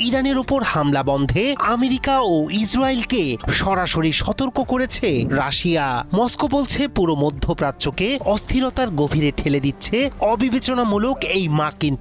ইরানের উপর হামলা বন্ধে আমেরিকা ও ইসরায়েলকে সরাসরি সতর্ক করেছে রাশিয়া। মস্কো বলছে পুরো মধ্যপ্রাচ্যকে অস্থিরতার গভীরে ঠেলে দিচ্ছে অবিবেচনামূলক এই মার্কিন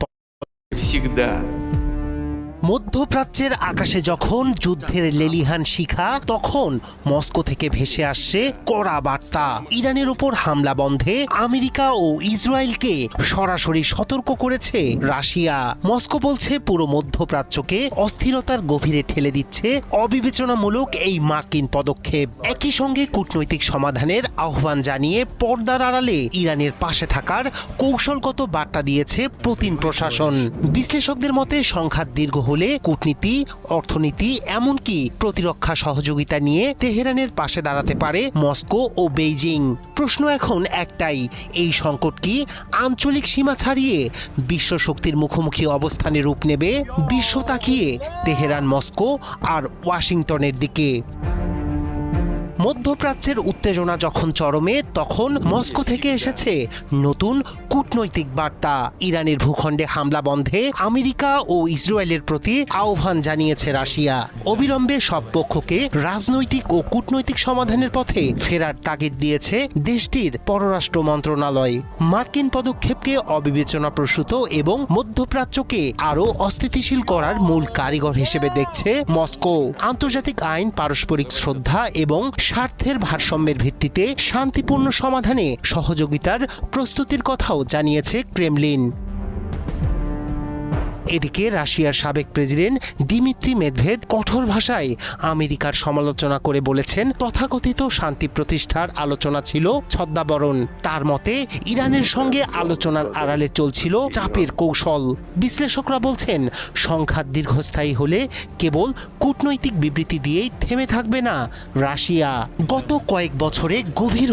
মধ্যপ্রাচ্যের আকাশে যখন যুদ্ধের লেলিহান শিখা, তখন মস্কো থেকে ভেসে আসছে কড়া বার্তা। ইরানের উপর হামলা বন্ধে আমেরিকা ও ইসরায়েলকে সরাসরি সতর্ক করেছে রাশিয়া। মস্কো বলছে পুরো মধ্যপ্রাচ্যকে অস্থিরতার গভীরে ঠেলে দিচ্ছে অবিবেচনামূলক এই মার্কিন পদক্ষেপ। একই সঙ্গে কূটনৈতিক সমাধানের আহ্বান জানিয়ে পর্দার আড়ালে ইরানের পাশে থাকার কৌশলগত বার্তা দিয়েছে পুতিন প্রশাসন। বিশ্লেষকদের মতে সংঘাত দীর্ঘ হলে কূটনীতি, অর্থনীতি, এমনকি প্রতিরক্ষা সহযোগিতা নিয়ে তেহরানের পাশে দাঁড়াতে পারে মস্কো ও বেইজিং। প্রশ্ন এখন একটাই, এই সংকট কি আঞ্চলিক সীমা ছাড়িয়ে বিশ্ব শক্তির মুখোমুখি অবস্থানে রূপ নেবে? বিশ্ব তাকিয়ে তেহরান, মস্কো আর ওয়াশিংটনের দিকে। মধ্যপ্রাচ্যের উত্তেজনা যখন চরমে, তখন মস্কো থেকে এসেছে নতুন কূটনৈতিক বার্তা। ইরানের ভূখণ্ডে হামলা বন্ধে আমেরিকা ও ইসরায়েলের প্রতি আহ্বান জানিয়েছে রাশিয়া। অবিলম্বে সব পক্ষকে রাজনৈতিক ও কূটনৈতিক সমাধানের পথে ফেরার তাগিদ দিয়েছে দেশটির পররাষ্ট্র মন্ত্রণালয়। মার্কিন পদক্ষেপকে অবিবেচনাপ্রসূত এবং মধ্যপ্রাচ্যকে আরও অস্থিতিশীল করার মূল কারিগর হিসেবে দেখছে মস্কো। আন্তর্জাতিক আইন, পারস্পরিক শ্রদ্ধা এবং স্বার্থের ভারসাম্যের ভিত্তিতে শান্তিপূর্ণ সমাধানে সহযোগিতার প্রস্তুতির কথাও জানিয়েছে ক্রেমলিন। এদিকে রাশিয়ার সাবেক প্রেসিডেন্ট দিমিত্রি মেদভেদ কঠোর ভাষায় আমেরিকার সমালোচনা করে বলেছেন, তথাকথিত শান্তি প্রতিষ্ঠার আলোচনা ছিল ছদ্মাবরণ। তার মতে ইরানের সঙ্গে আলোচনার আড়ালে চলছিল চাপের কৌশল। বিশ্লেষকরা বলছেন, সংঘাত দীর্ঘস্থায়ী হলে কেবল কূটনৈতিক বিবৃতি দিয়েই থেমে থাকবে না রাশিয়া। গত কয়েক বছরে গভীর